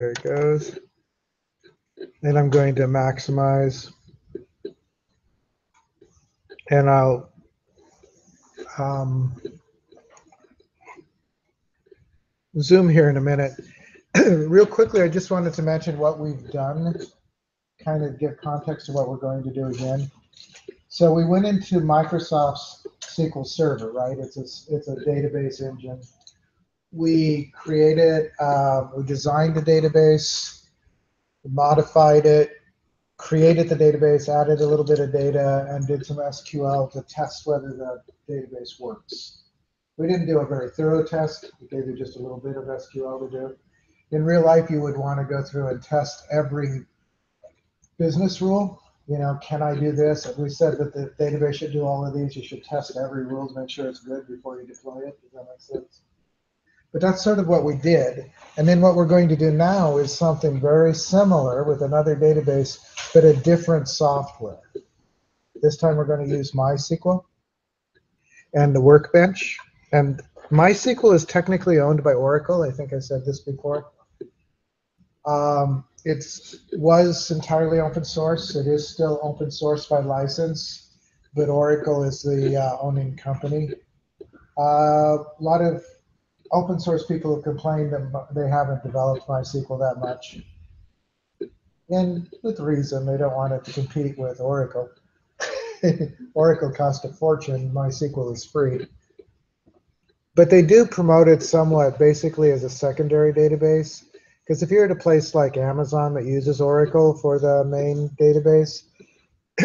There it goes. And I'm going to maximize. And I'll zoom here in a minute. Real quickly, I just wanted to mention what we've done, kind of give context to what we're going to do again. So we went into Microsoft's SQL Server, right? It's a database engine. We created, we designed the database, modified it, created the database, added a little bit of data, and did some SQL to test whether the database works. We didn't do a very thorough test. We gave you just a little bit of SQL to do. In real life, you would want to go through and test every business rule. You know, can I do this? If we said that the database should do all of these, you should test every rule to make sure it's good before you deploy it. Does that make sense? But that's sort of what we did. And then what we're going to do now is something very similar with another database, but a different software. This time we're going to use MySQL and the Workbench. And MySQL is technically owned by Oracle. I think I said this before. It was entirely open source. It is still open source by license, but Oracle is the owning company. A lot of open source people have complained that they haven't developed MySQL that much. And with reason, they don't want it to compete with Oracle. Oracle costs a fortune, MySQL is free. But they do promote it somewhat basically as a secondary database. Because if you're at a place like Amazon that uses Oracle for the main database,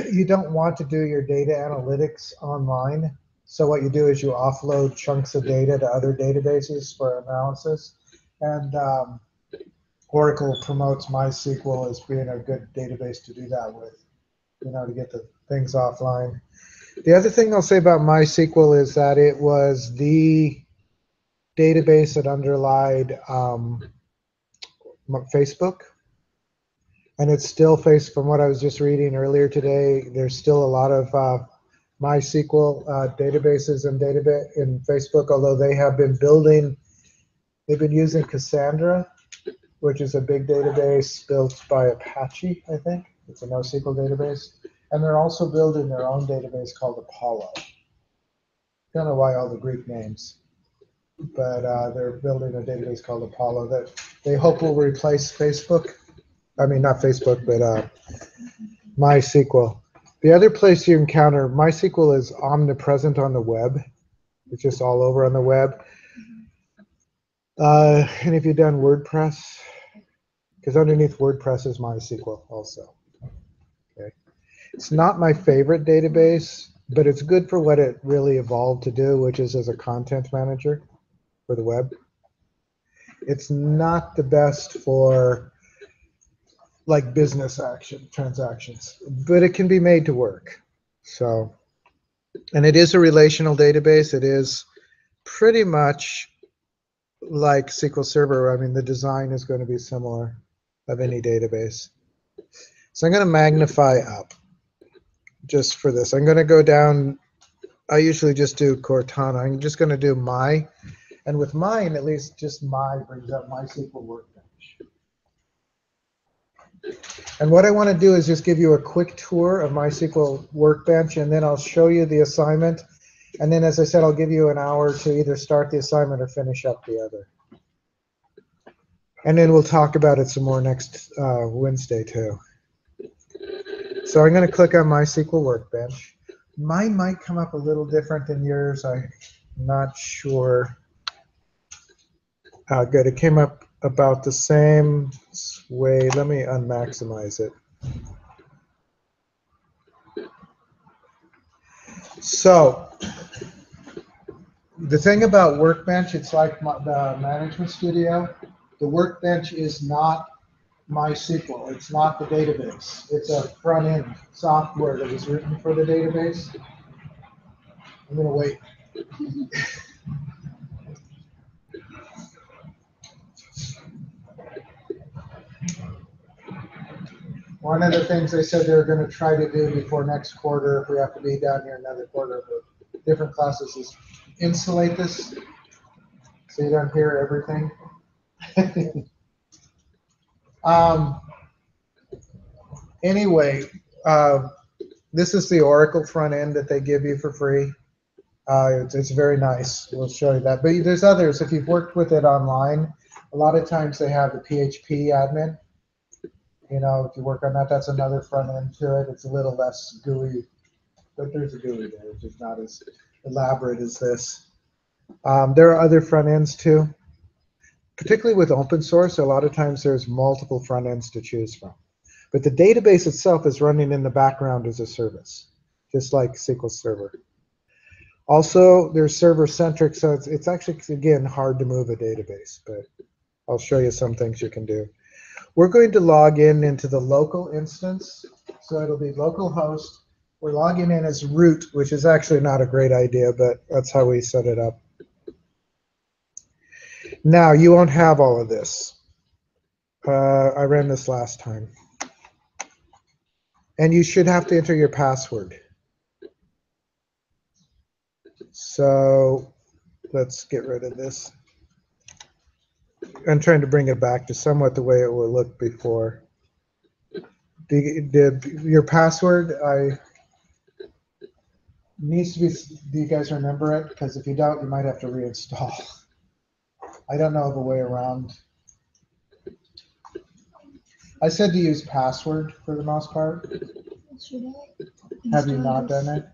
you don't want to do your data analytics online. So what you do is you offload chunks of data to other databases for analysis. And Oracle promotes MySQL as being a good database to do that with, you know, to get the things offline. The other thing I'll say about MySQL is that it was the database that underlied Facebook. And it's still from what I was just reading earlier today, there's still a lot of MySQL databases in Facebook, although they have been they've been using Cassandra, which is a big database built by Apache, I think. It's a NoSQL database. And they're also building their own database called Apollo. Don't know why all the Greek names, but they're building a database called Apollo that they hope will replace Facebook. I mean, not Facebook, but MySQL. The other place you encounter MySQL is omnipresent on the web. It's just all over on the web. And if you've done WordPress, because underneath WordPress is MySQL also. Okay. It's not my favorite database, but it's good for what it really evolved to do, which is as a content manager for the web. It's not the best for like business transactions, but it can be made to work. So, and it is a relational database. It is pretty much like SQL Server. I mean, the design is going to be similar of any database. So I'm going to magnify up just for this. I'm going to go down. I usually just do Cortana. I'm just going to do my, and with mine, at least just my brings up MySQL Workbench. And what I want to do is just give you a quick tour of MySQL Workbench, and then I'll show you the assignment. And then, as I said, I'll give you an hour to either start the assignment or finish up the other. And then we'll talk about it some more next Wednesday, too. So I'm going to click on MySQL Workbench. Mine might come up a little different than yours. I'm not sure how good. It came up about the same way. Let me unmaximize it. So the thing about Workbench, it's like the Management Studio. The Workbench is not MySQL. It's not the database. It's a front-end software that was written for the database. I'm going to wait. One of the things they said they're going to try to do before next quarter, if we have to be down here another quarter for different classes, is insulate this so you don't hear everything. Anyway, this is the Oracle front end that they give you for free. It's very nice. We'll show you that. But there's others. If you've worked with it online, a lot of times they have the PHP admin. You know, if you work on that, that's another front end to it. It's a little less GUI, but there's a GUI there. It's just not as elaborate as this. There are other front ends too. Particularly with open source, a lot of times there's multiple front ends to choose from. But the database itself is running in the background as a service, just like SQL Server. Also, they're server-centric, so it's actually, again, hard to move a database, but I'll show you some things you can do. We're going to log in into the local instance, so it'll be localhost. We're logging in as root, which is actually not a great idea, but that's how we set it up. Now, you won't have all of this. I ran this last time. And you should have to enter your password. So let's get rid of this. I'm trying to bring it back to somewhat the way it will look before. Your password needs to be, do you guys remember it? Because if you don't, you might have to reinstall. I don't know of a way around. I said to use password for the most part. Have you not done it?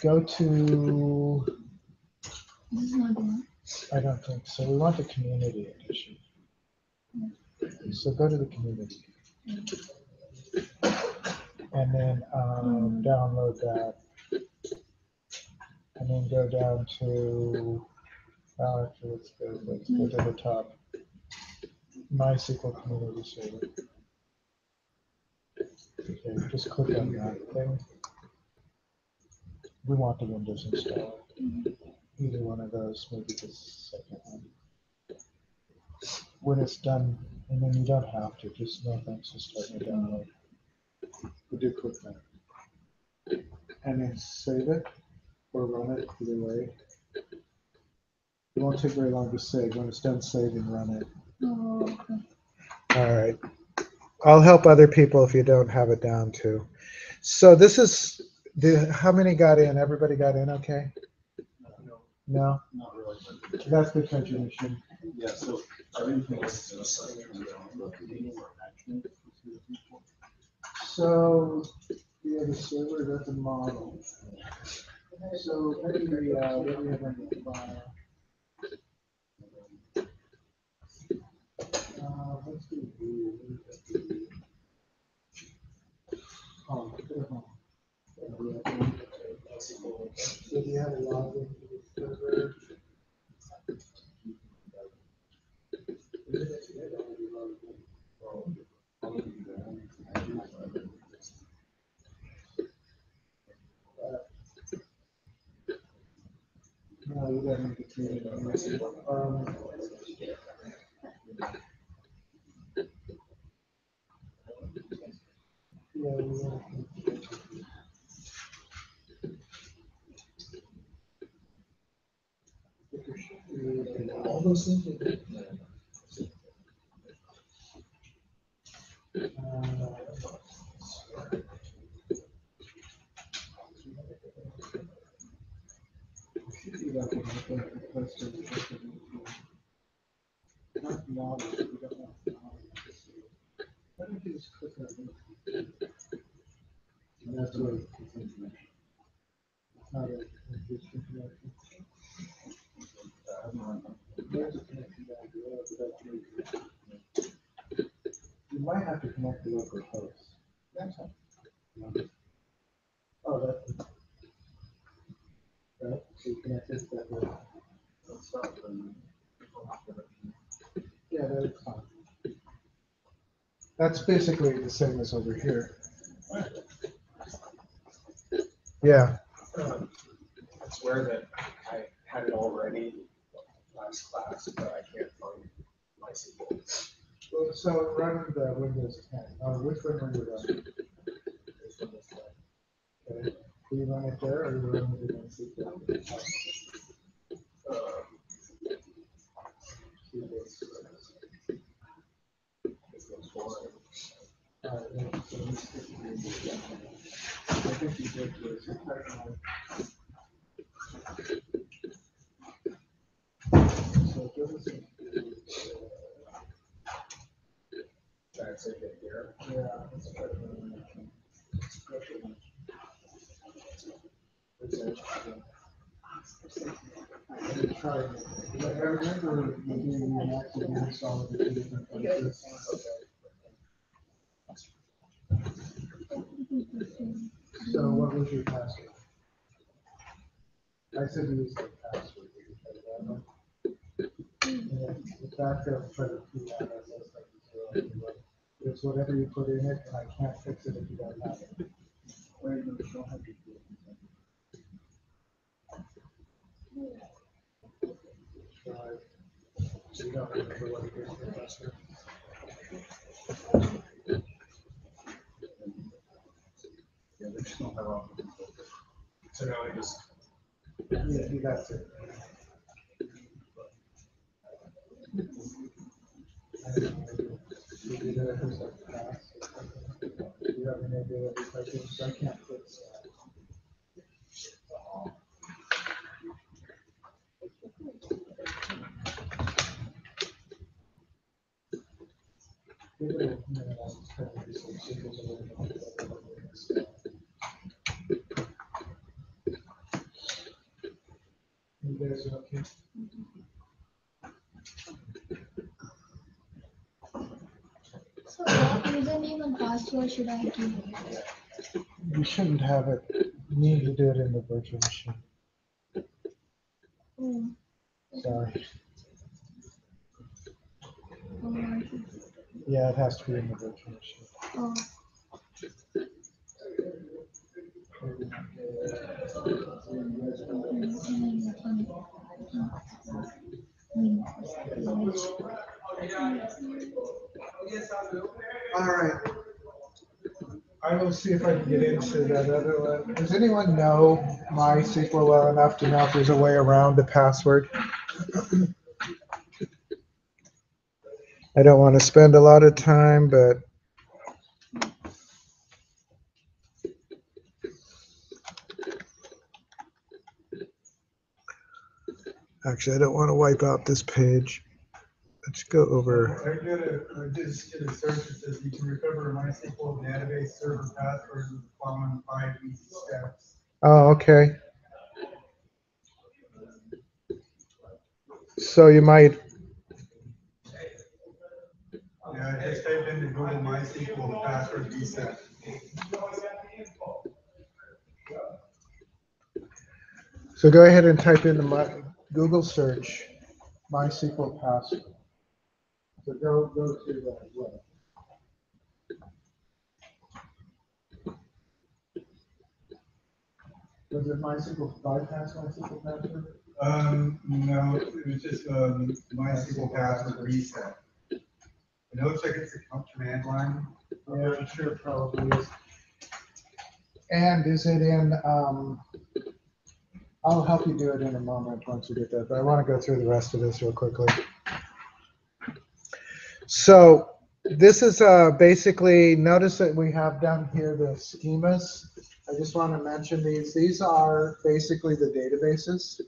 Go to, I don't think so. We want the community edition. So go to the community. And then download that. And then go down to, actually, let's go to the top. MySQL Community Server. Okay, just click on that thing. We want the Windows installer. Either one of those, maybe the second one. When it's done, and then you don't have to, just no thanks to starting to download. We do click that. And then save it or run it, either way. It won't take very long to save. When it's done saving, run it. Oh, okay. All right. I'll help other people if you don't have it down too. So this is, how many got in? Everybody got in okay? No? Not really. That's because you should. Yeah, so everything is so yeah, the server, that's a model. So maybe what do we have in the file? Let's do oh, so do you have a login to the server? No, you got to create all those things. That's what it's not a existing connection. There's a connection down below, but that's really, you might have to connect the local host. That's all. Oh, that's right. So you connect this that way. Yeah, that's fine. That's basically the same as over here. Yeah. I swear that I had it already last class, but I can't find MySQL. Well, so run the Windows 10. Which one are you running? Okay. Do you run it there or you run it in MySQL? think you did this. So give us That's it here. yeah, let's try I remember you doing an active install of the two different places. So what was your password? I said use the password. The backup try to keep that as like 0. It's whatever you put in it, and I can't fix it if you don't have it. Wait, no, you don't have to do it. So you don't remember what it is for the password? Yeah, they just don't have all. So now I just. Yeah, that's it. I can't fix that. You guys are okay? So what username and password should I give? You shouldn't have it. You need to do it in the virtual machine. Oh, Sorry. oh, Yeah, it has to be in the virtual machine. oh. All right. I will see if I can get into that other one. Does anyone know MySQL well enough to know if there's a way around the password? I don't want to spend a lot of time, but actually, I don't want to wipe out this page. Let's go over. I just did a search that says you can recover a MySQL database server password with the following 5 easy steps. Oh, okay. So you might. Yeah, I just typed into Google MySQL password reset. So go ahead and type in the Google search MySQL password. So go to that web. Was it MySQL bypass MySQL password? No, it was just MySQL password reset. It looks like it's a command line. Yeah, I'm sure it probably is. And is it in, I'll help you do it in a moment once you get that, but I want to go through the rest of this real quickly. So this is basically, notice that we have down here the schemas. I just want to mention these. These are basically the databases.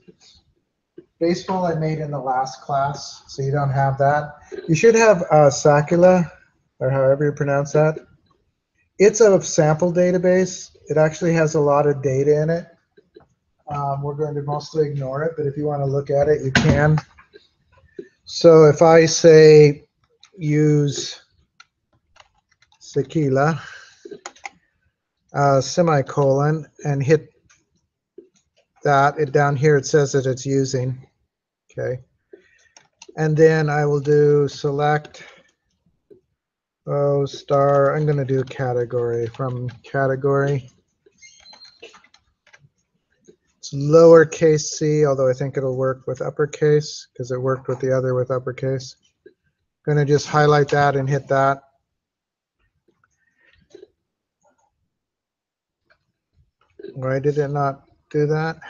Baseball I made in the last class, so you don't have that. You should have Sakula, or however you pronounce that. It's a sample database. It actually has a lot of data in it. We're going to mostly ignore it, but if you want to look at it, you can. So if I say use Sakila, semicolon, and hit that, down here it says that it's using. Okay. And then I will do select star. I'm going to do category from category. It's lowercase c, although I think it'll work with uppercase because it worked with the other with uppercase. I'm going to just highlight that and hit that. Why did it not do that?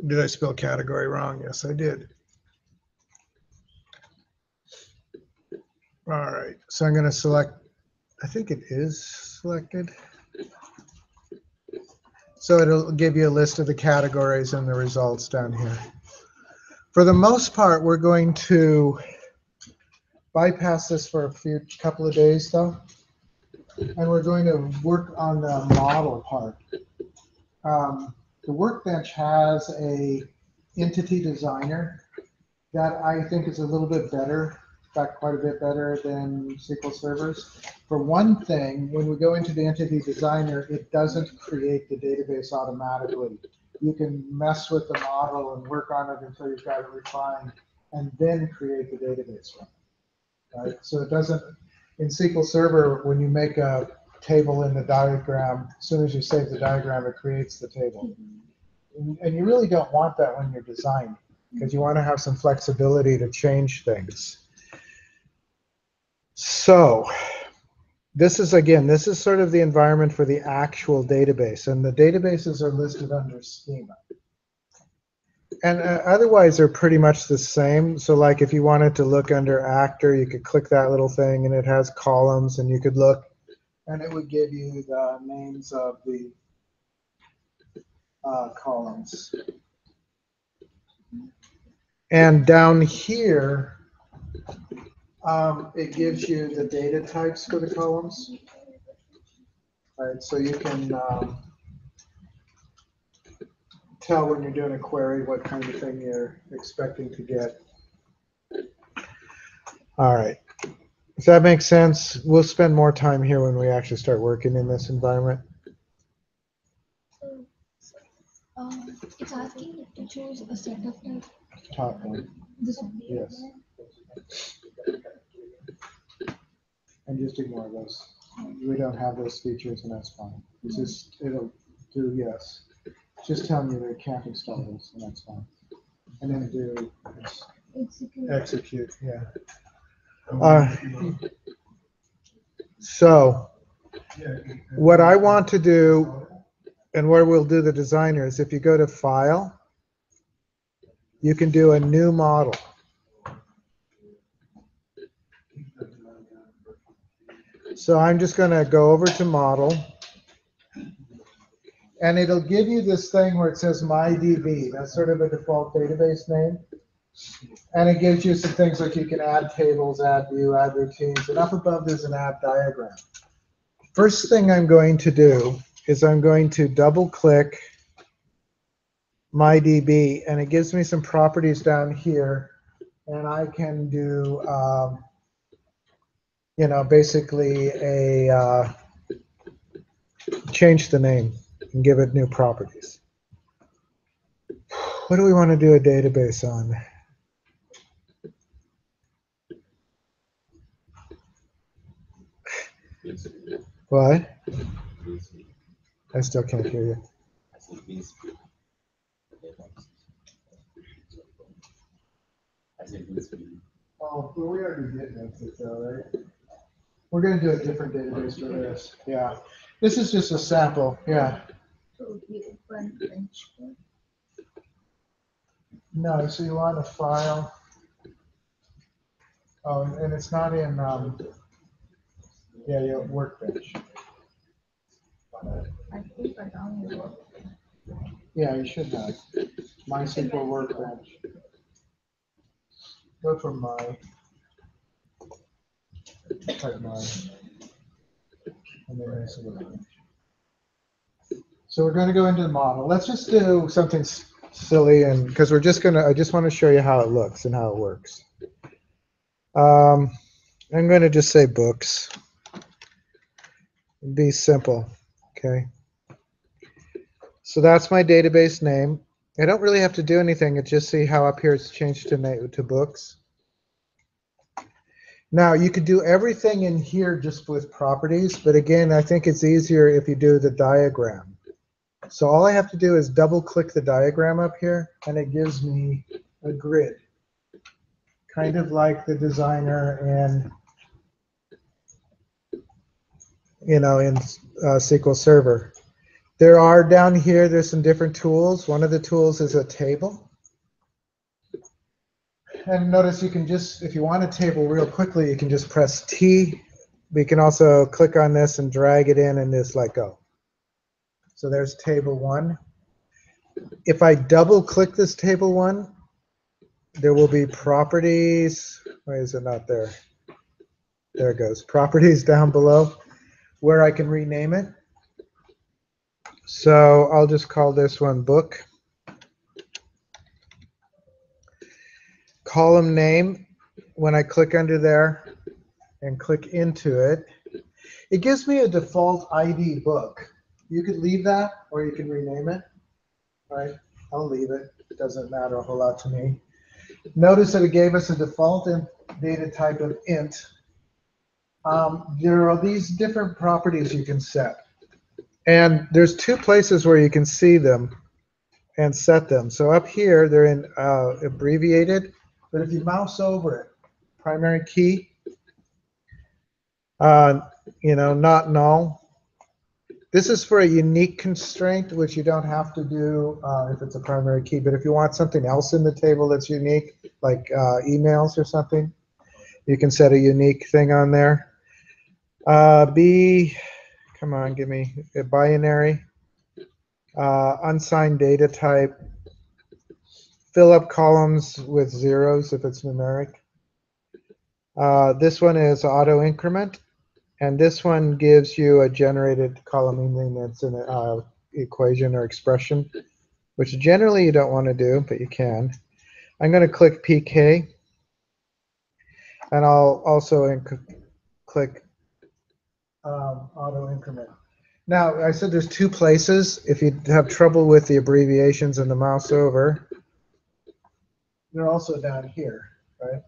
Did I spell category wrong? Yes, I did. All right, so I'm going to select, I think it is selected. So it'll give you a list of the categories and the results down here. For the most part, we're going to bypass this for a couple of days though. And we're going to work on the model part. The Workbench has a entity designer that I think is a little bit better, in fact, quite a bit better than SQL servers. For one thing, when we go into the entity designer, it doesn't create the database automatically. You can mess with the model and work on it until you've got it refined and then create the database from it, right? So it doesn't, in SQL Server, when you make a table in the diagram, as soon as you save the diagram, it creates the table. And you really don't want that when you're designing, because you want to have some flexibility to change things. So this is, again, this is sort of the environment for the actual database, and the databases are listed under schema. And otherwise, they're pretty much the same. So like if you wanted to look under actor, you could click that little thing, and it has columns, and you could look, and it would give you the names of the columns. And down here, it gives you the data types for the columns. Right, so you can tell when you're doing a query what kind of thing you're expecting to get. All right, does that make sense? We'll spend more time here when we actually start working in this environment. It's asking to choose a set of type. Top one. This one. Yes. And just ignore those. We don't have those features, and that's fine. It's just, it'll do yes. Just telling you that it can't install this, and that's fine. And then do execute, yeah. So what I want to do, and where we'll do the designer, is if you go to File, you can do a new model. So I'm just going to go over to Model, and it'll give you this thing where it says MyDB. That's sort of a default database name. And it gives you some things like you can add tables, add view, add routines, and up above there's an add diagram. First thing I'm going to do is I'm going to double click MyDB, and it gives me some properties down here, and I can do you know, basically a change the name and give it new properties. What do we want to do a database on? What? I still can't hear you. Oh, well, we already did that, though, right? We're going to do a different database for this. Yeah. This is just a sample. Yeah. So we open bench. No, so you want a file. Oh, and it's not in, yeah, Workbench. I think I downloaded. Yeah, you should have. MySQL Workbench. Go for my. Type my. And then there's a Workbench. So we're going to go into the model. Let's just do something silly, and because we're just going to, I just want to show you how it looks and how it works. I'm going to just say books. Be simple, okay? So that's my database name. I don't really have to do anything. It's just see how up here it's changed to books. Now you could do everything in here just with properties, but again, I think it's easier if you do the diagram. So all I have to do is double click the diagram up here, and it gives me a grid, kind of like the designer in, you know, in SQL Server. There are down here, there's some different tools. One of the tools is a table. And notice you can just, if you want a table real quickly, you can just press T. But you can also click on this and drag it in and just let go. So there's table 1. If I double click this table 1, there will be properties. Why is it not there? There it goes. Properties down below where I can rename it. So I'll just call this one book. Column name, when I click under there and click into it, it gives me a default ID book. You could leave that or you can rename it. Right? I'll leave it. It doesn't matter a whole lot to me. Notice that it gave us a default data type of int. There are these different properties you can set. And there's 2 places where you can see them and set them. So up here, they're in abbreviated. But if you mouse over it, primary key, not null. This is for a unique constraint, which you don't have to do if it's a primary key. But if you want something else in the table that's unique, like emails or something, you can set a unique thing on there. Come on, give me a binary. Unsigned data type. Fill up columns with zeros if it's numeric. This one is auto increment. And this one gives you a generated column, meaning that's an equation or expression, which generally you don't want to do, but you can. I'm going to click PK. And I'll also click auto increment. Now, I said there's 2 places. If you have trouble with the abbreviations and the mouse over, they're also down here, right?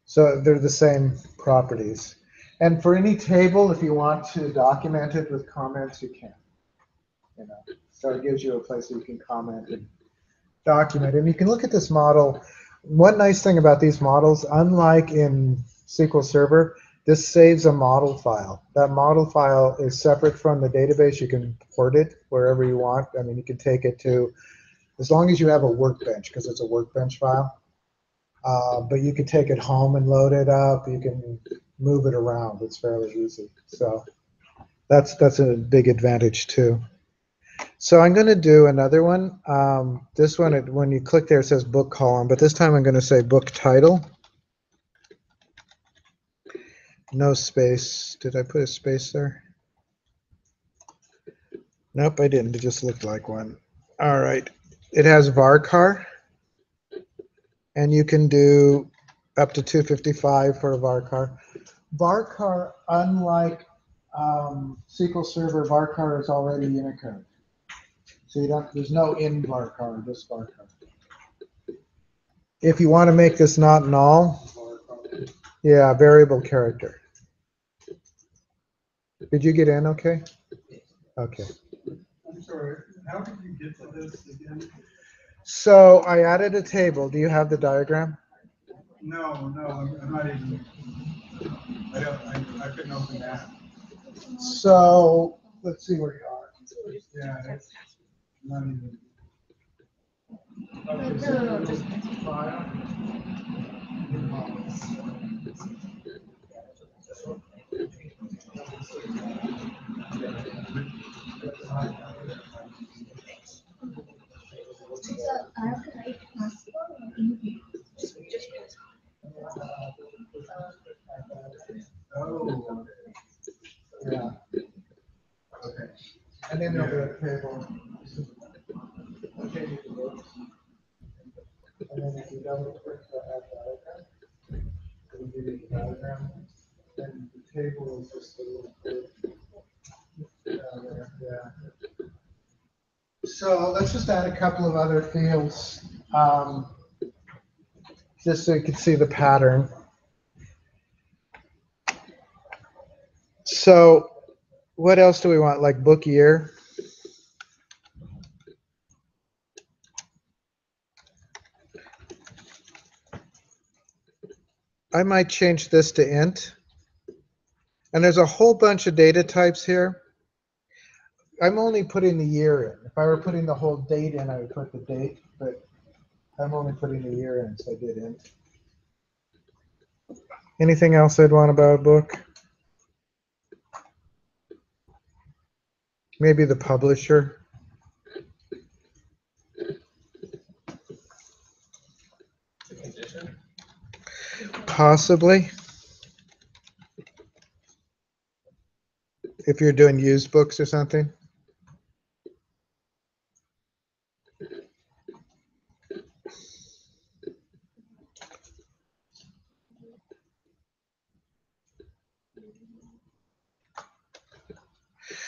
So they're the same properties. And for any table, if you want to document it with comments, you can. So it gives you a place where you can comment and document. And you can look at this model. One nice thing about these models, unlike in SQL Server, this saves a model file. That model file is separate from the database. You can port it wherever you want. I mean, you can take it to, as long as you have a workbench, because it's a workbench file. But you can take it home and load it up. You can move it around. It's fairly easy. So that's a big advantage too. So I'm going to do another one. This one, when you click there, it says book column. But this time I'm going to say book title. No space. Did I put a space there? Nope, I didn't. It just looked like one. All right. It has varchar. And you can do up to 255 for a varchar. Varchar, unlike SQL Server, varchar is already Unicode. So there's no in varchar, just varchar. If you want to make this not null, yeah, variable character. Did you get in okay? Okay. I'm sorry, how did you get to this again? So I added a table. Do you have the diagram? No, I'm not even, I couldn't open that. So let's see where you are. Yeah, it's not even. No, just I have to write password or anything. Just Oh, Yeah. okay. And then there'll be a table. Change the books. And then if you double click the add diagram, it'll give you the diagram. And the table is just a little bit down there. Yeah. So let's just add a couple of other fields, just so you can see the pattern. So what else do we want? Like book year. I might change this to int. And there's a whole bunch of data types here. I'm only putting the year in. If I were putting the whole date in, I would put the date, but I'm only putting a year in, so I did int. Anything else I'd want about a book? Maybe the publisher. The condition. Possibly. If you're doing used books or something.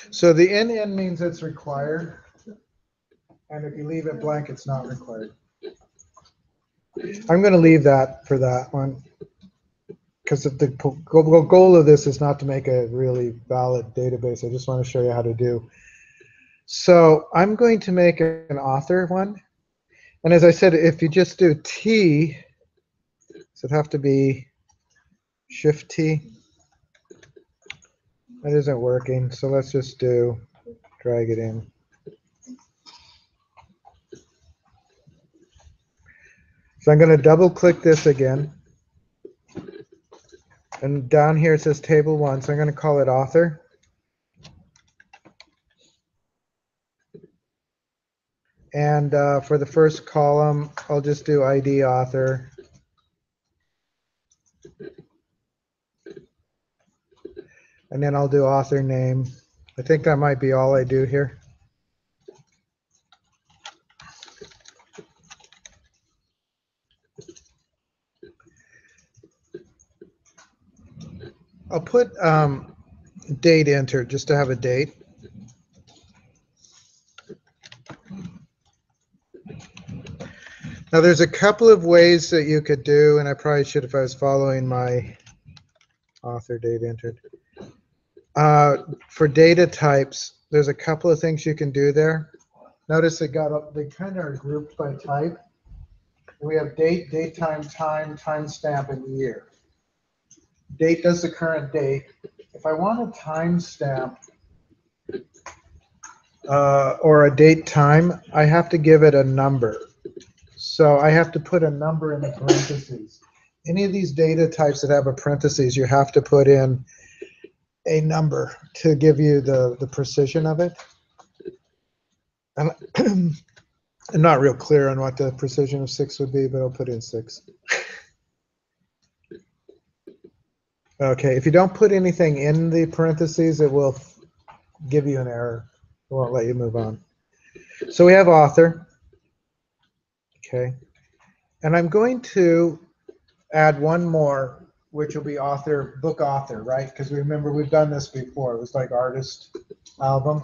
So the NN means it's required. And if you leave it blank, it's not required. I'm going to leave that for that one. Because the goal of this is not to make a really valid database. I just want to show you how to do. So I'm going to make an author one. And as I said, if you just do T, does it have to be Shift T? That isn't working. So let's just do drag it in. So I'm going to double click this again. And down here it says table 1. So I'm going to call it author. And for the first column, I'll just do ID author. And then I'll do author name. I think that might be all I do here. I'll put date entered just to have a date. Now there's a couple of ways that you could do, and I probably should if I was following my author date entered. For data types, there's a couple of things you can do there. Notice they kind of are grouped by type. We have date, date time, timestamp, and year. Date does the current date. If I want a timestamp or a date time, I have to give it a number. So I have to put a number in the parentheses. Any of these data types that have a parentheses, you have to put in a number to give you the precision of it. And I'm not real clear on what the precision of 6 would be, but I'll put in 6. Okay, if you don't put anything in the parentheses, it will give you an error. It won't let you move on. So we have author. Okay. And I'm going to add one more, which will be author, book author, right? Because remember, we've done this before. It was like artist album.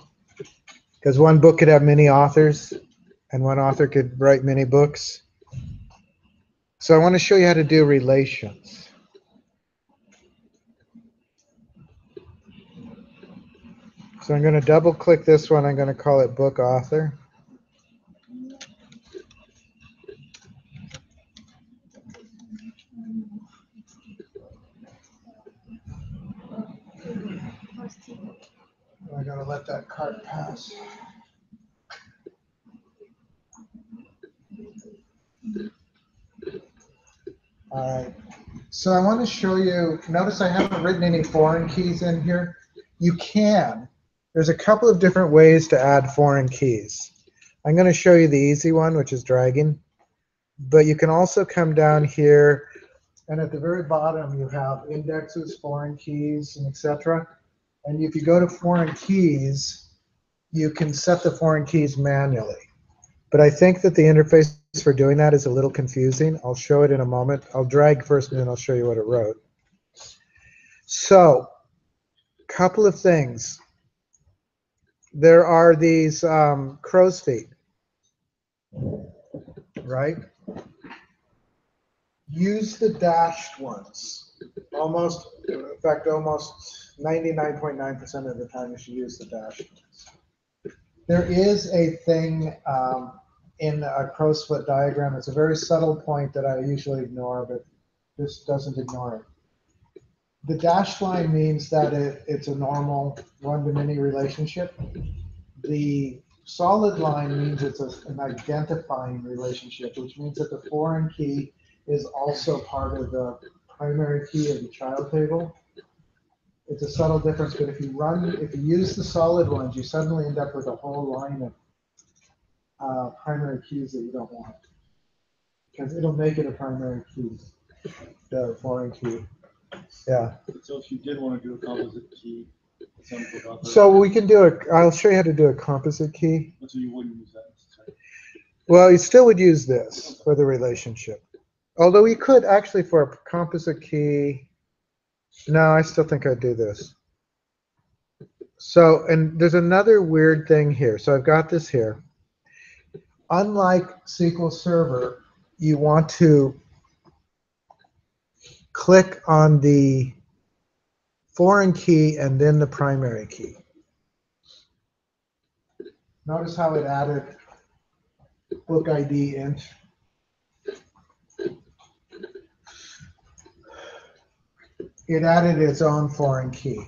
Because one book could have many authors, and one author could write many books. So I want to show you how to do relations. So I'm going to double click this one. I'm going to call it book author. I got to let that cart pass. All right. So I want to show you, notice I haven't written any foreign keys in here. You can. There's a couple of different ways to add foreign keys. I'm going to show you the easy one, which is dragging. But you can also come down here, and at the very bottom you have indexes, foreign keys, and etc. And if you go to foreign keys, you can set the foreign keys manually. But I think that the interface for doing that is a little confusing. I'll show it in a moment. I'll drag first, and then I'll show you what it wrote. So, couple of things. There are these crow's feet, right? Use the dashed ones. Almost 99.9% of the time you should use the dashed ones. There is a thing in a crow's foot diagram. It's a very subtle point that I usually ignore, but this doesn't ignore it. The dashed line means that it's a normal one-to-many relationship. The solid line means it's an identifying relationship, which means that the foreign key is also part of the primary key of the child table. It's a subtle difference, but if you use the solid ones, you suddenly end up with a whole line of primary keys that you don't want, because it'll make it a primary key, the foreign key. Yeah. So if you did want to do a composite key, So we can do I'll show you how to do a composite key. so you wouldn't use that necessarily. Well, you still would use this for the relationship. Although you could actually for a composite key, no, I still think I'd do this. So, and there's another weird thing here. So I've got this here. Unlike SQL Server, you want to click on the foreign key and then the primary key. Notice how it added book ID int. It added its own foreign key.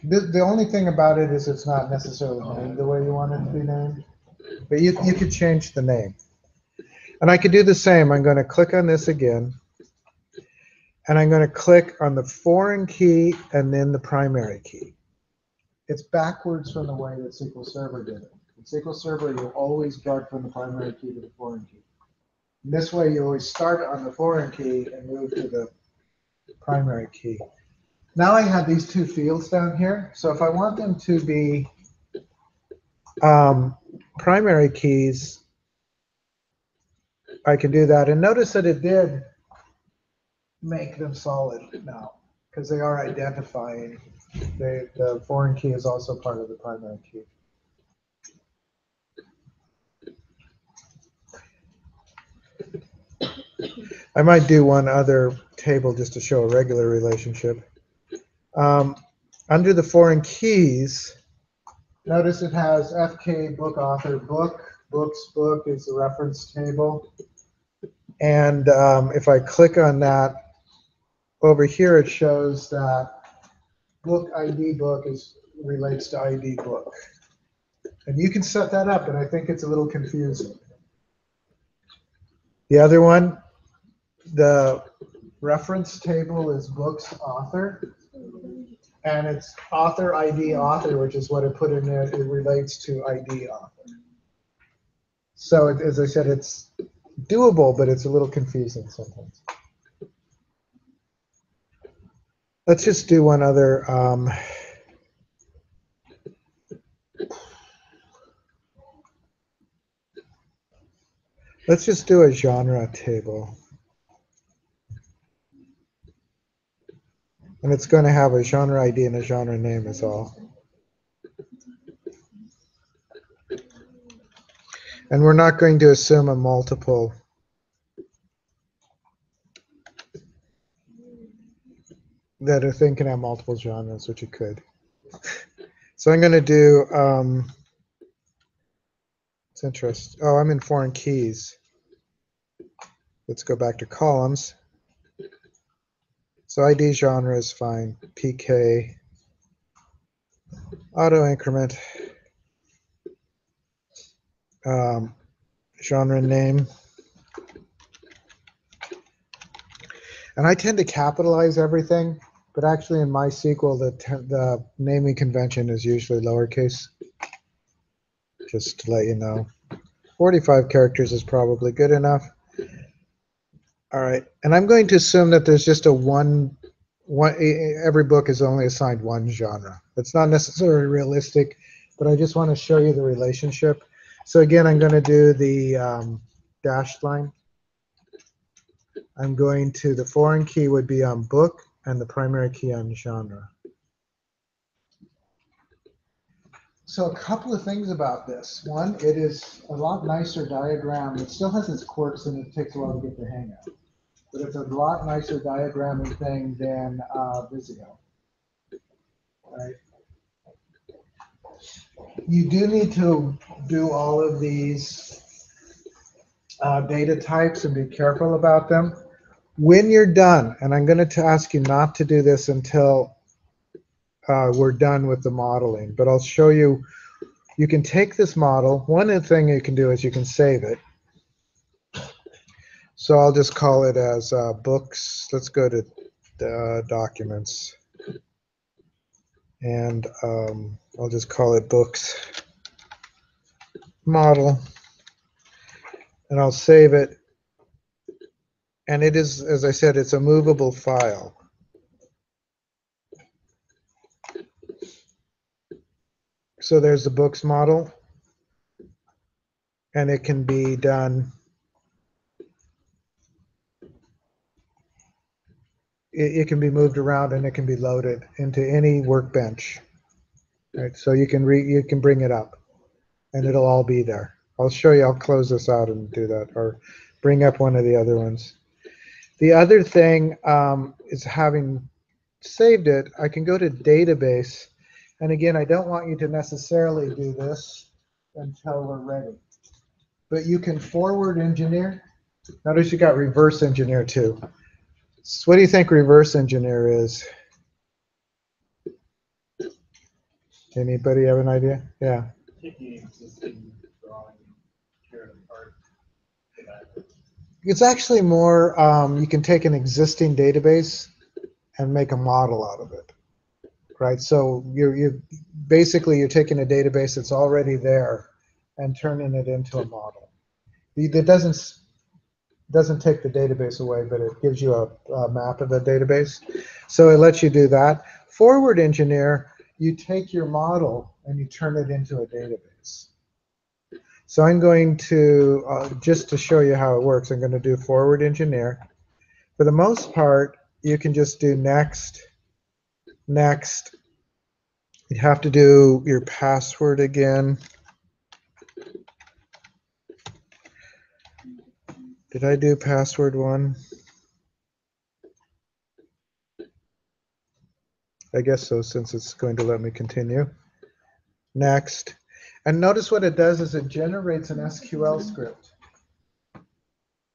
The only thing about it is it's not necessarily named the way you want it to be named, but you could change the name. And I could do the same. I'm going to click on this again, and I'm going to click on the foreign key and then the primary key. It's backwards from the way that SQL Server did it. In SQL Server, you always start from the primary key to the foreign key. In this way, you always start on the foreign key and move to the primary key. Now I have these two fields down here. So if I want them to be primary keys, I can do that. And notice that it did make them solid now, because they are identifying. The foreign key is also part of the primary key. I might do one other table just to show a regular relationship. Under the foreign keys, notice it has FK book author book. Books book is the reference table. And if I click on that, over here it shows that book ID book relates to ID book. And you can set that up, and I think it's a little confusing. The other one, the reference table is books author, and it's author ID author, which is what it put in there. It relates to ID author. So as I said, it's doable, but it's a little confusing sometimes. Let's just do one other. Let's just do a genre table. And it's going to have a genre ID and a genre name is all. And we're not going to assume a multiple. That a thing can have multiple genres, which it could. So I'm going to do, it's interesting. Oh, I'm in foreign keys. Let's go back to columns. So ID genre is fine. PK, auto increment, genre name. And I tend to capitalize everything, but actually in MySQL, the naming convention is usually lowercase, just to let you know. 45 characters is probably good enough. All right, and I'm going to assume that there's just every book is only assigned one genre. It's not necessarily realistic, but I just want to show you the relationship. So again, I'm going to do the dashed line. I'm going to, the foreign key would be on book and the primary key on genre. So a couple of things about this. One, it is a lot nicer diagram. It still has its quirks and it takes a while to get the hang of. But it's a lot nicer diagramming thing than Visio. Right? You do need to do all of these data types and be careful about them. When you're done, and I'm going to ask you not to do this until we're done with the modeling, but I'll show you, you can take this model. One thing you can do is you can save it. So I'll just call it as books. Let's go to documents. And I'll just call it books model. And I'll save it. And it is, as I said, it's a movable file. So there's the books model. And it can be done. It can be moved around and it can be loaded into any workbench. Right? So you can bring it up and it'll all be there. I'll show you, I'll close this out and do that, or bring up one of the other ones. The other thing is, having saved it, I can go to database. And again, I don't want you to necessarily do this until we're ready. But you can forward engineer. Notice you got reverse engineer too. So what do you think reverse engineer is? Anybody have an idea? Yeah. Taking existing drawing, tear it apart. It's actually more, you can take an existing database and make a model out of it, right? So you're basically taking a database that's already there and turning it into a model. It doesn't take the database away, but it gives you a map of the database. So it lets you do that. Forward engineer, you take your model and you turn it into a database. So I'm going to, just to show you how it works, I'm going to do forward engineer. For the most part, you can just do next, next. You have to do your password again. Did I do password 1? I guess so, since it's going to let me continue. Next. And notice what it does is it generates an SQL script,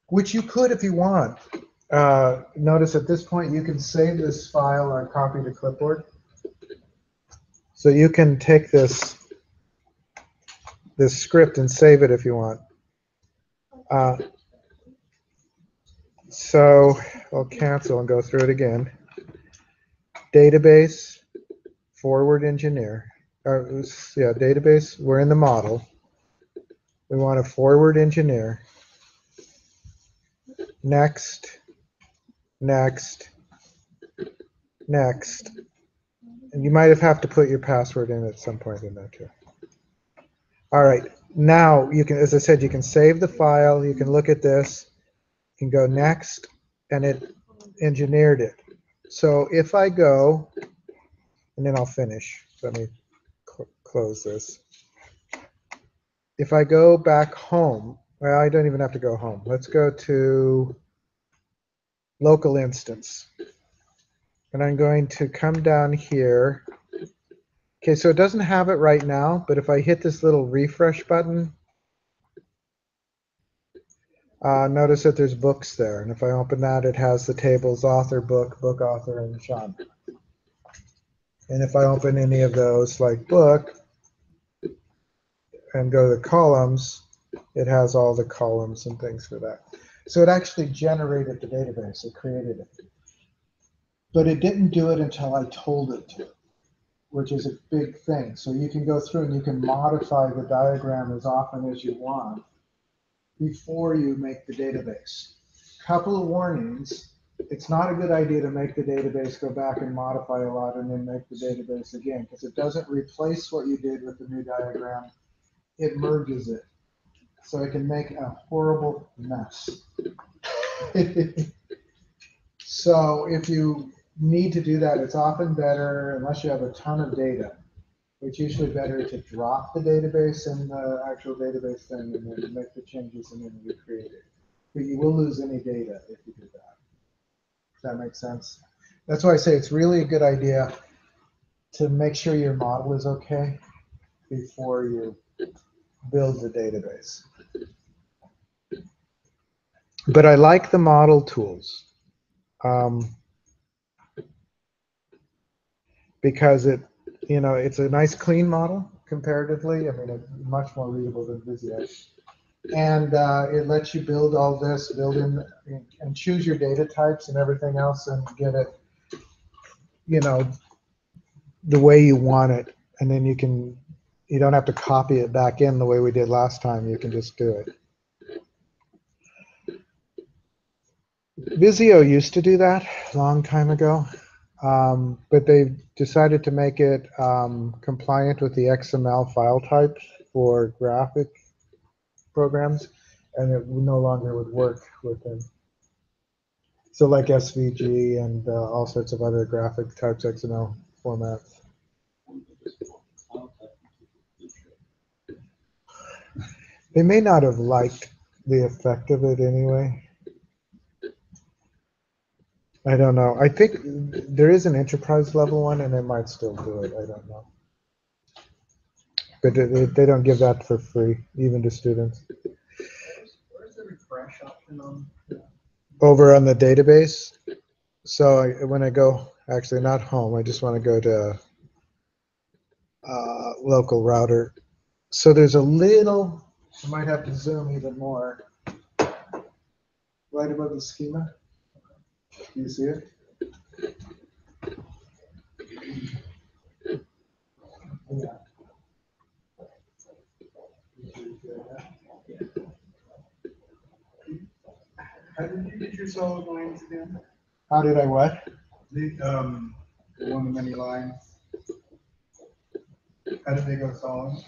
which you could if you want. Notice at this point you can save this file or copy to clipboard. So you can take this script and save it if you want. So I'll cancel and go through it again. Database, forward engineer. Yeah, database, we're in the model. We want to forward engineer. Next, next, next. And you might have to put your password in at some point in that too. All right, now you can, as I said, you can save the file. You can look at this. You can go next, and it engineered it. So if I go, and then I'll finish. Let me close this. If I go back home, well, I don't even have to go home. Let's go to local instance. And I'm going to come down here. Okay, so it doesn't have it right now, but if I hit this little refresh button, notice that there's books there. And if I open that, it has the tables, author, book, book author, and genre. And if I open any of those, like book, and go to the columns, it has all the columns and things for that. So it actually generated the database. It created it. But it didn't do it until I told it to, which is a big thing. So you can go through and you can modify the diagram as often as you want before you make the database. Couple of warnings. It's not a good idea to make the database, go back and modify a lot, and then make the database again, because it doesn't replace what you did with the new diagram. It merges it. So it can make a horrible mess. So if you need to do that, it's often better, unless you have a ton of data, it's usually better to drop the database in the actual database thing and then make the changes and then recreate it. But you will lose any data if you do that. Does that make sense? That's why I say it's really a good idea to make sure your model is okay before you build the database. But I like the model tools because it's a nice clean model. comparatively. I mean, it's much more readable than Visio. And it lets you build all this, build in and choose your data types and everything else and get it, you know, the way you want it. And then you don't have to copy it back in the way we did last time. You can just do it. Visio used to do that a long time ago, but they decided to make it compliant with the XML file types for graphic programs, and it no longer would work with them. So like SVG and all sorts of other graphic types XML formats. They may not have liked the effect of it anyway. I don't know. I think there is an enterprise level one, and they might still do it. I don't know. But they don't give that for free, even to students. Where's the refresh option on? Over on the database. So when I go, actually not home, I just want to go to local router. So there's a little, I might have to zoom even more. Right above the schema. Do you see it? Yeah. How did you get your solid lines again? How did I what? One of the many lines. How did they go solid?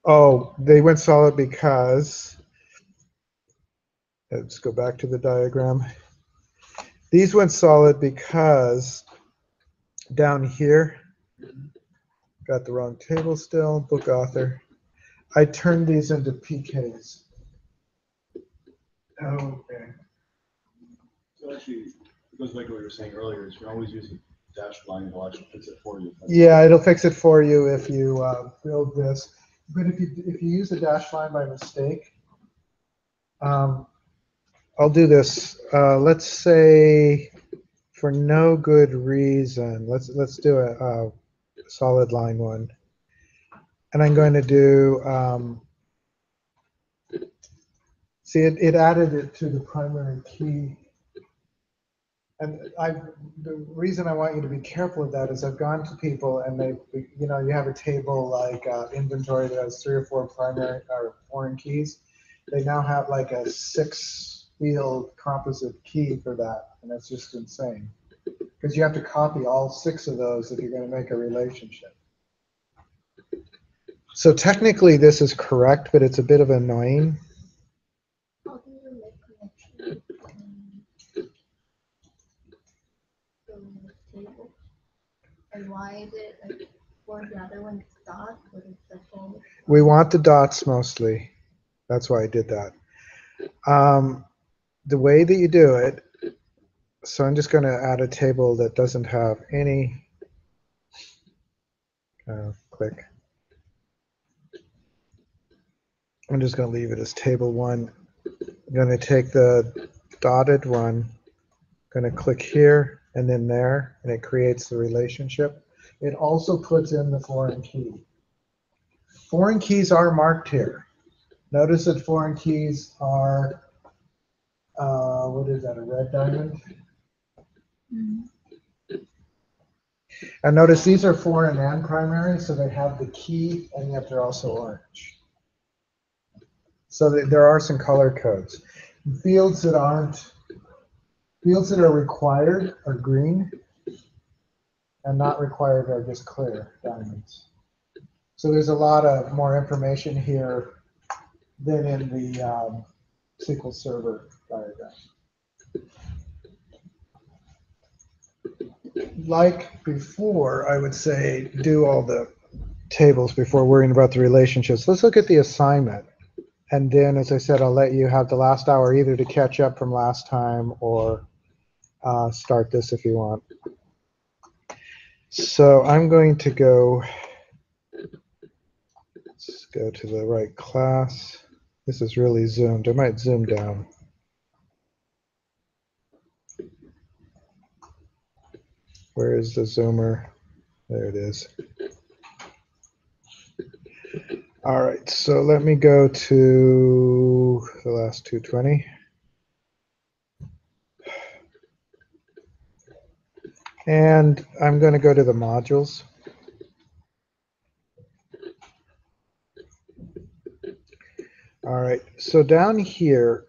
Oh, they went solid because, let's go back to the diagram. These went solid because down here, got the wrong table still, book author. I turned these into PKs. Oh, okay. So actually, it goes back to what you were saying earlier, is you're always using dash line, it'll actually fix it for you. Yeah, it'll fix it for you if you build this. But if you use a dash line by mistake, I'll do this. Let's say for no good reason, let's do a solid line one, and I'm going to do. See, it added it to the primary key. And the reason I want you to be careful of that is I've gone to people and you have a table like inventory that has 3 or 4 primary or foreign keys. They now have like a 6-field composite key for that, and that's just insane. Because you have to copy all 6 of those if you're going to make a relationship. So technically this is correct, but it's a bit of annoying. How do you make connection the table? And why is it like for the other one it's dot, but it's the full? We want the dots mostly. That's why I did that. The way that you do it, so I'm just going to add a table that doesn't have any, click. I'm just going to leave it as table 1. I'm going to take the dotted one, going to click here and then there, and it creates the relationship. It also puts in the foreign key. Foreign keys are marked here. Notice that foreign keys are, what is that, a red diamond? And notice these are foreign and primary, so they have the key, and yet they're also orange. So there are some color codes. Fields that are required are green, and not required are just clear diamonds. So there's a lot of more information here than in the SQL Server diagram. Like before, I would say do all the tables before worrying about the relationships. Let's look at the assignment. And then, as I said, I'll let you have the last hour either to catch up from last time or start this if you want. So I'm going to go, let's go to the right class. This is really zoomed. I might zoom down. Where is the zoomer? There it is. All right, so let me go to the last 220. And I'm going to go to the modules. All right, so down here,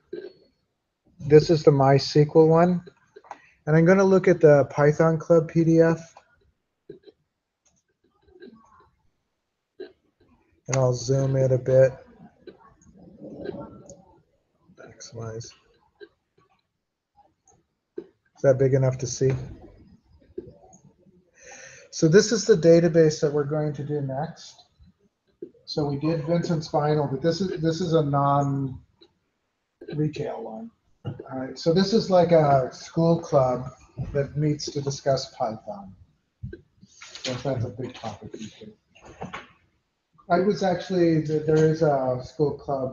this is the MySQL one. And I'm going to look at the Python Club PDF. And I'll zoom in a bit. Maximize. Is that big enough to see? So this is the database that we're going to do next. So we did Vincent's Final, but this is a non-retail one. All right, so this is like a school club that meets to discuss Python. So that's a big topic. I was actually, there is a school club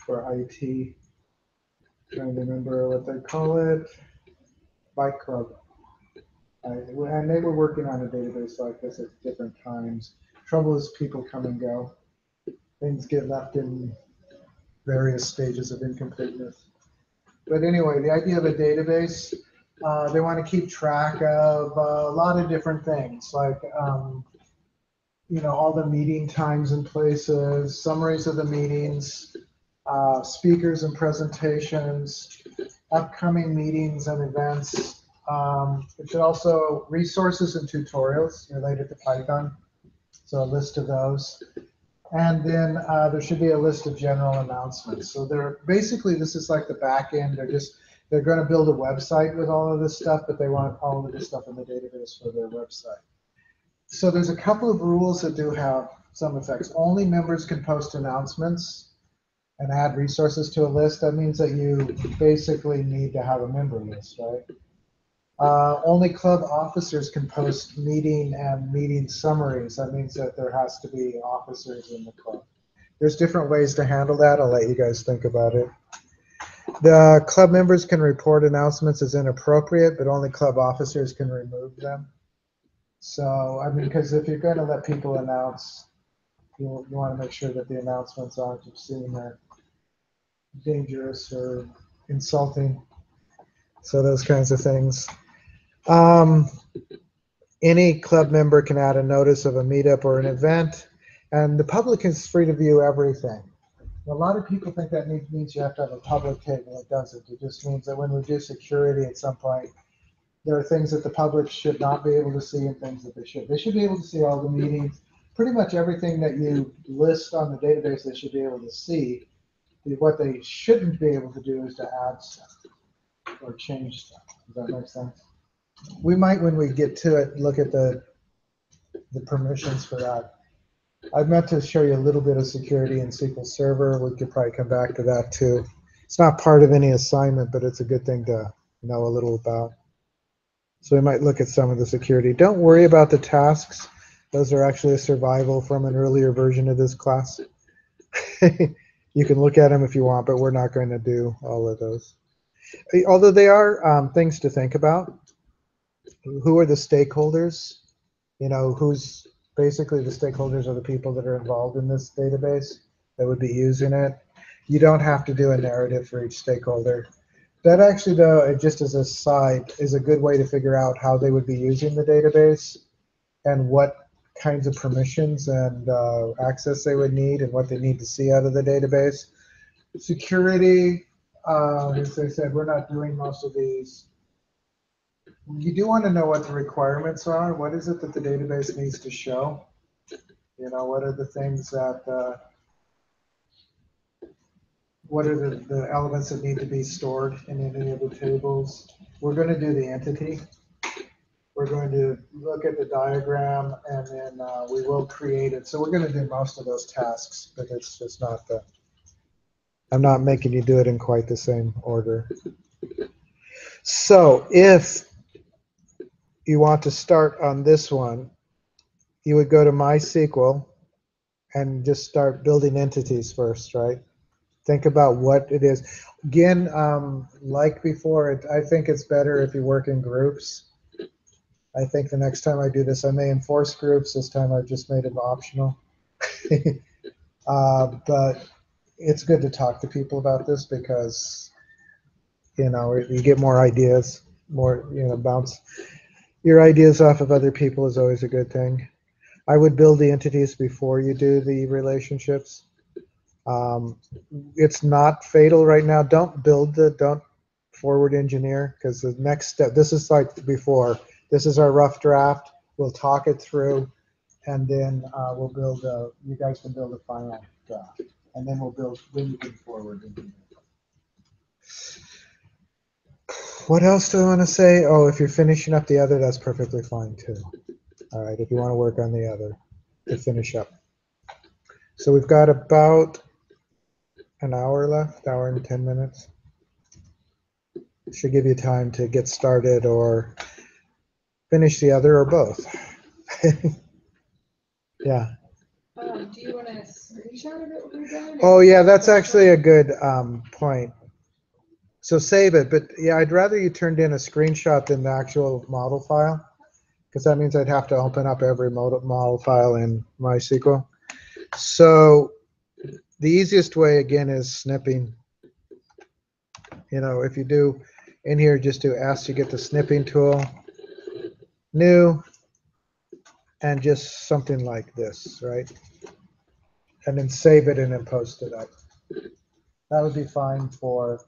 for IT. Trying to remember what they call it. Bike club. And they were working on a database like this at different times. Trouble is people come and go. Things get left in various stages of incompleteness. But anyway, the idea of a database, they want to keep track of a lot of different things, like all the meeting times and places, summaries of the meetings, speakers and presentations, upcoming meetings and events. It should also resources and tutorials related to Python, so a list of those. And then there should be a list of general announcements. So basically this is like the back end. They're going to build a website with all of this stuff, but they want all of this stuff in the database for their website. So there's a couple of rules that do have some effects. Only members can post announcements and add resources to a list. That means that you basically need to have a member list, right? Only club officers can post meeting and meeting summaries. That means that there has to be officers in the club. There's different ways to handle that. I'll let you guys think about it. The club members can report announcements as inappropriate, but only club officers can remove them. So, I mean, because if you're going to let people announce, you want to make sure that the announcements aren't obscene or dangerous or insulting. So those kinds of things. Any club member can add a notice of a meetup or an event, and the public is free to view everything. A lot of people think that means you have to have a public table. It doesn't. It just means that when we do security at some point, there are things that the public should not be able to see and things that they should. They should be able to see all the meetings. Pretty much everything that you list on the database, they should be able to see. What they shouldn't be able to do is to add stuff or change stuff. Does that make sense? We might, when we get to it, look at the permissions for that. I meant to show you a little bit of security in SQL Server. We could probably come back to that too. It's not part of any assignment, but it's a good thing to know a little about. So we might look at some of the security. Don't worry about the tasks. Those are actually a survival from an earlier version of this class. You can look at them if you want, but we're not going to do all of those. Although they are things to think about. Who are the stakeholders? Who's basically the stakeholders are the people that are involved in this database that would be using it. You don't have to do a narrative for each stakeholder. That actually, though, just as a side, is a good way to figure out how they would be using the database and what kinds of permissions and access they would need and what they need to see out of the database. Security, as I said, we're not doing most of these. You do want to know what the requirements are. What is it that the database needs to show? What are the things that, what are the elements that need to be stored in any of the tables? We're going to do the entity. We're going to look at the diagram, and then we will create it. So we're going to do most of those tasks, but it's just not I'm not making you do it in quite the same order. So if you want to start on this one, you would go to MySQL and just start building entities first, right? Think about what it is. Again, like before, I think it's better if you work in groups. I think the next time I do this, I may enforce groups. This time I've just made them optional. But it's good to talk to people about this because, you know, you get more ideas, bounce your ideas off of other people is always a good thing. I would build the entities before you do the relationships. It's not fatal right now. Don't forward engineer, because the next step, this is like before, this is our rough draft. We'll talk it through, and then we'll build you guys can build a final draft, and then then you can forward engineer. What else do I want to say? Oh, if you're finishing up the other, that's perfectly fine too. All right, if you want to work on the other to finish up. So we've got about an hour left, hour and 10 minutes. Should give you time to get started or finish the other or both. Yeah. Do you want to screenshot of it when we're done? Oh yeah, that's actually a good point. So save it, but yeah, I'd rather you turned in a screenshot than the actual model file, because that means I'd have to open up every model file in MySQL. So the easiest way again is snipping. You know, if you do in here, just do S, you get the snipping tool, new, and just something like this, right? And then save it and then post it up. That would be fine for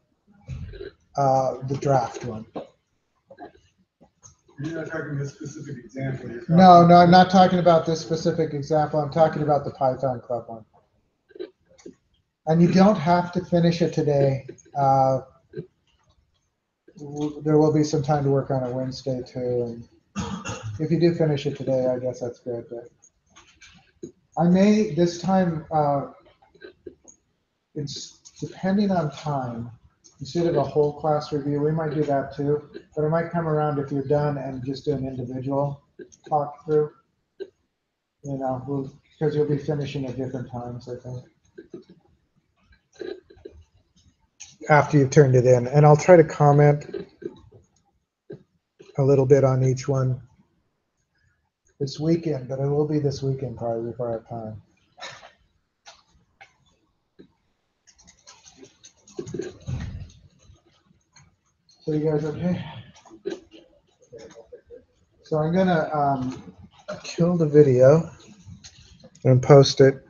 the draft one. You're not talking this specific example. You're No, I'm not talking about this specific example. I'm talking about the Python Club one. And you don't have to finish it today. There will be some time to work on it Wednesday too. And if you do finish it today, I guess that's good. But I may this time. It's depending on time. Instead of a whole class review, we might do that too. But I might come around if you're done and just do an individual talk through. You know, because you'll be finishing at different times, I think. After you've turned it in, and I'll try to comment a little bit on each one this weekend, but it will be this weekend probably before I have time. So you guys okay? So I'm gonna kill the video and post it.